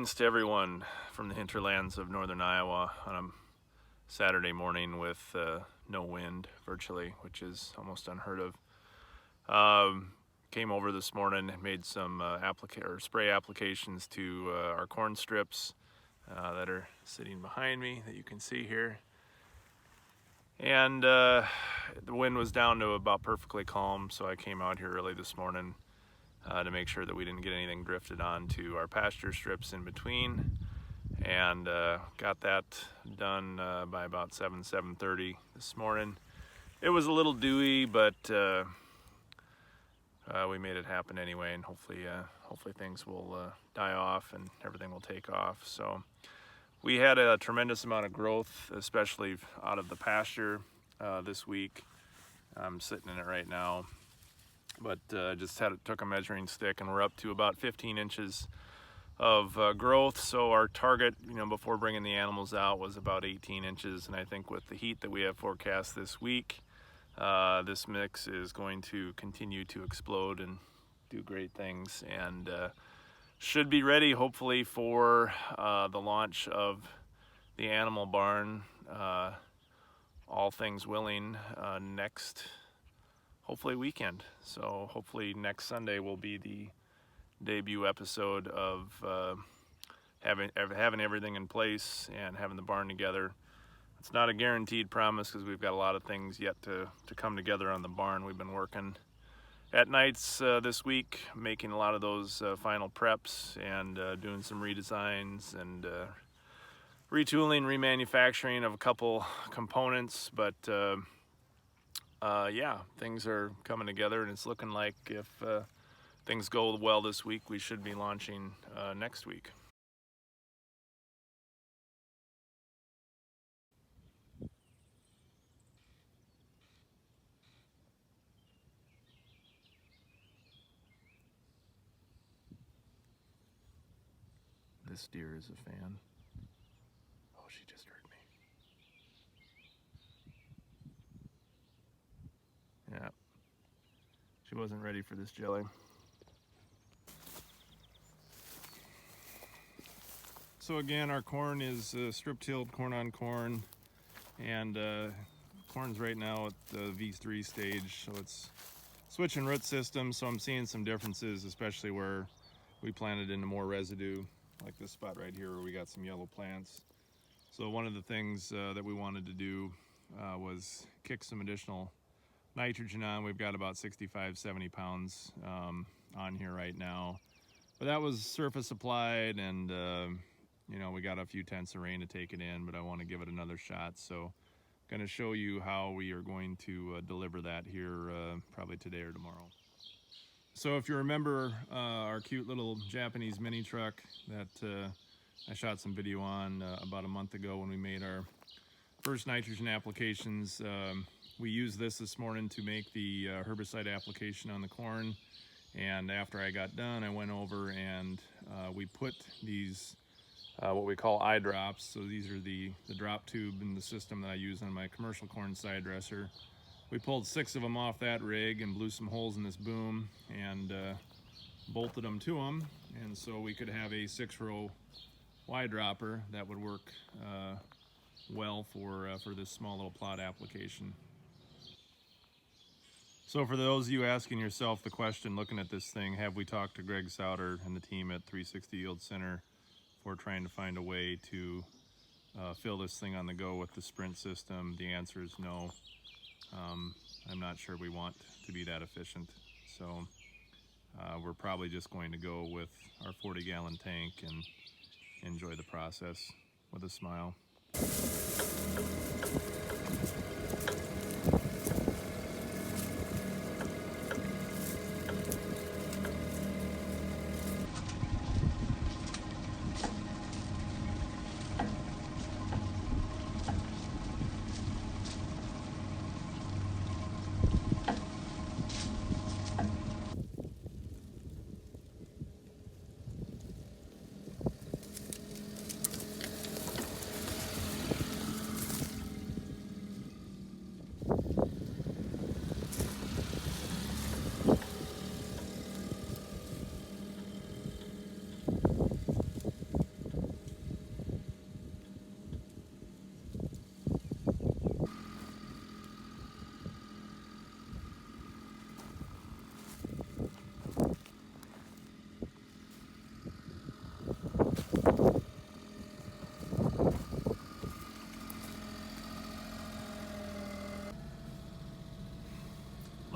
Greetings to everyone from the hinterlands of northern Iowa on a Saturday morning with no wind virtually, which is almost unheard of. Came over this morning, made some spray applications to our corn strips that are sitting behind me that you can see here. And the wind was down to about perfectly calm, so I came out here early this morning to make sure that we didn't get anything drifted onto our pasture strips in between, and got that done by about 7:30 this morning. It was a little dewy, but we made it happen anyway, and hopefully things will die off and everything will take off. So we had a tremendous amount of growth, especially out of the pasture this week. I'm sitting in it right now. But took a measuring stick, and we're up to about 15 inches of growth. So our target, before bringing the animals out, was about 18 inches. And I think with the heat that we have forecast this week, this mix is going to continue to explode and do great things, and should be ready hopefully for the launch of the animal barn, all things willing, next hopefully weekend. So hopefully next Sunday will be the debut episode of having everything in place and having the barn together. It's not a guaranteed promise because we've got a lot of things yet to come together on the barn. We've been working at nights this week, making a lot of those final preps and doing some redesigns and retooling, remanufacturing of a couple components, but yeah, things are coming together, and it's looking like if things go well this week, we should be launching next week. This deer is a fan. Oh, she just heard me. Yeah. She wasn't ready for this jelly. So again, our corn is strip-tilled corn on corn, and corn's right now at the V3 stage, so it's switching root systems. So I'm seeing some differences, especially where we planted into more residue, like this spot right here where we got some yellow plants. So one of the things that we wanted to do was kick some additional nitrogen on. We've got about 65-70 pounds on here right now, but that was surface applied, and we got a few tenths of rain to take it in, but I want to give it another shot. So I'm going to show you how we are going to deliver that here probably today or tomorrow. So if you remember our cute little Japanese mini truck that I shot some video on about a month ago when we made our first nitrogen applications, we used this morning to make the herbicide application on the corn. And after I got done, I went over and we put these what we call eye drops. So these are the drop tube in the system that I use on my commercial corn side dresser. We pulled 6 of them off that rig and blew some holes in this boom and bolted them to them. And so we could have a 6-row Y dropper that would work well for this small little plot application. So for those of you asking yourself the question, looking at this thing, have we talked to Greg Sauter and the team at 360 Yield Center for trying to find a way to fill this thing on the go with the Sprint system? The answer is no. I'm not sure we want to be that efficient. So we're probably just going to go with our 40-gallon tank and enjoy the process with a smile.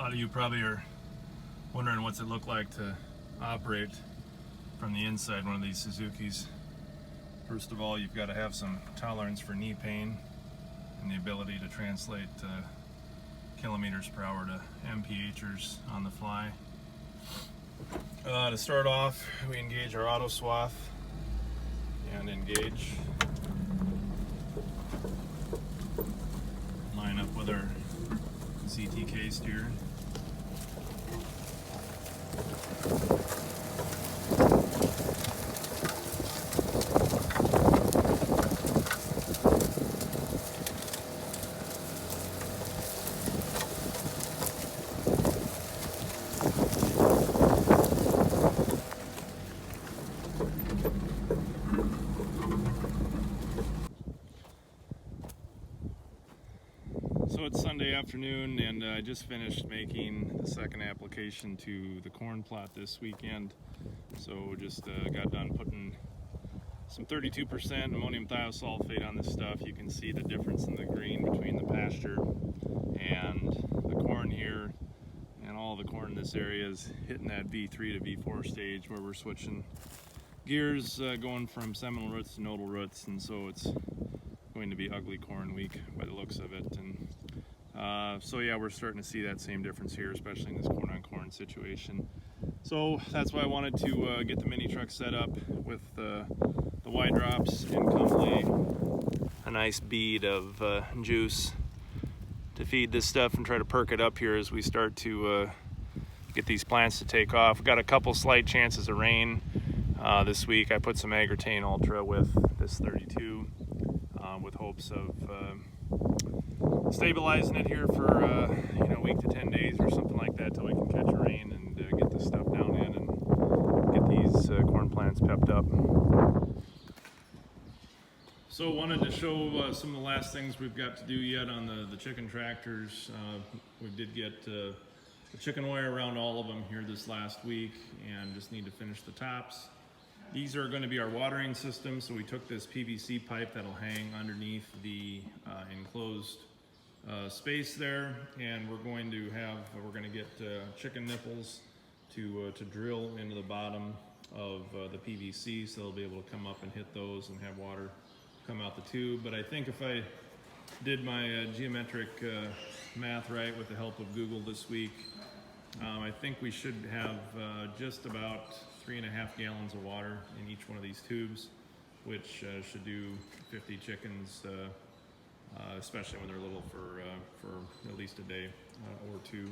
lot of you probably are wondering what's it look like to operate from the inside one of these Suzukis. First of all, you've got to have some tolerance for knee pain and the ability to translate kilometers per hour to mphers on the fly. To start off, we engage our auto swath and engage. Line up with our CTK steer. So it's Sunday afternoon, and I just finished making the second application to the corn plot this weekend. So just got done putting some 32% ammonium thiosulfate on this stuff. You can see the difference in the green between the pasture and the corn here, and all the corn in this area is hitting that V3 to V4 stage where we're switching gears, going from seminal roots to nodal roots, and so it's going to be ugly corn week by the looks of it. And so yeah, we're starting to see that same difference here, especially in this corn on corn situation. So that's why I wanted to get the mini truck set up with the Y drops and come lay a nice bead of juice to feed this stuff and try to perk it up here as we start to get these plants to take off. We've got a couple slight chances of rain this week. I put some Agritane Ultra with this 32 with hopes of stabilizing it here for a week to 10 days or something like that till we can catch a rain and get this stuff down in and get these corn plants pepped up. So wanted to show some of the last things we've got to do yet on the chicken tractors. We did get the chicken wire around all of them here this last week and just need to finish the tops. These are going to be our watering system, so we took this PVC pipe that'll hang underneath the enclosed space there, and we're going to get chicken nipples to drill into the bottom of the PVC, so they'll be able to come up and hit those and have water come out the tube. But I think if I did my geometric math right with the help of Google this week, I think we should have just about 3.5 gallons of water in each one of these tubes, which should do 50 chickens, especially when they're little, for at least a day or two.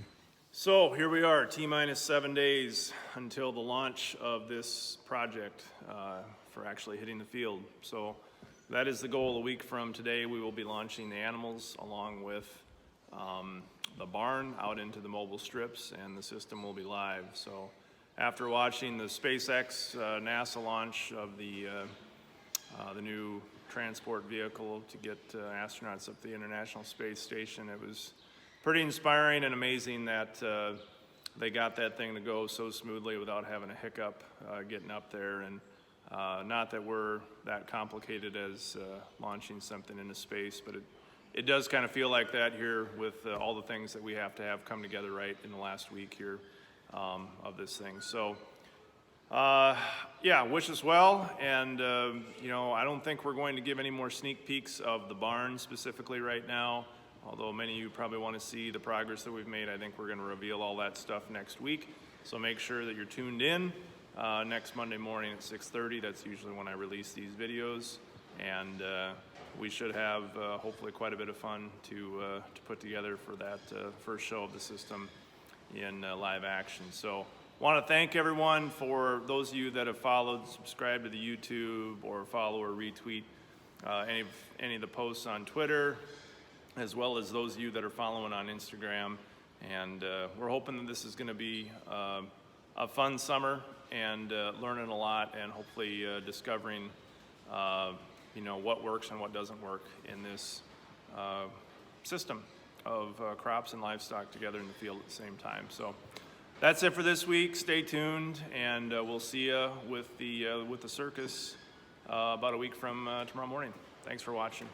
So here we are, T-minus 7 days until the launch of this project for actually hitting the field. So that is the goal. A week from today, we will be launching the animals along with the barn out into the mobile strips, and the system will be live. So after watching the SpaceX NASA launch of the new transport vehicle to get astronauts up to the International Space Station, it was pretty inspiring and amazing that they got that thing to go so smoothly without having a hiccup getting up there. And not that we're that complicated as launching something into space, but it does kind of feel like that here with all the things that we have to have come together right in the last week here of this thing. So yeah, wish us well. And I don't think we're going to give any more sneak peeks of the barn specifically right now, although many of you probably want to see the progress that we've made. I think we're going to reveal all that stuff next week. So make sure that you're tuned in next Monday morning at 6:30. That's usually when I release these videos. And we should have hopefully quite a bit of fun to put together for that first show of the system in live action. So want to thank everyone, for those of you that have followed, subscribed to the YouTube, or follow or retweet any of the posts on Twitter, as well as those of you that are following on Instagram. And we're hoping that this is going to be a fun summer and learning a lot, and hopefully discovering what works and what doesn't work in this system of crops and livestock together in the field at the same time. So that's it for this week. Stay tuned, and we'll see you with the circus about a week from tomorrow morning. Thanks for watching.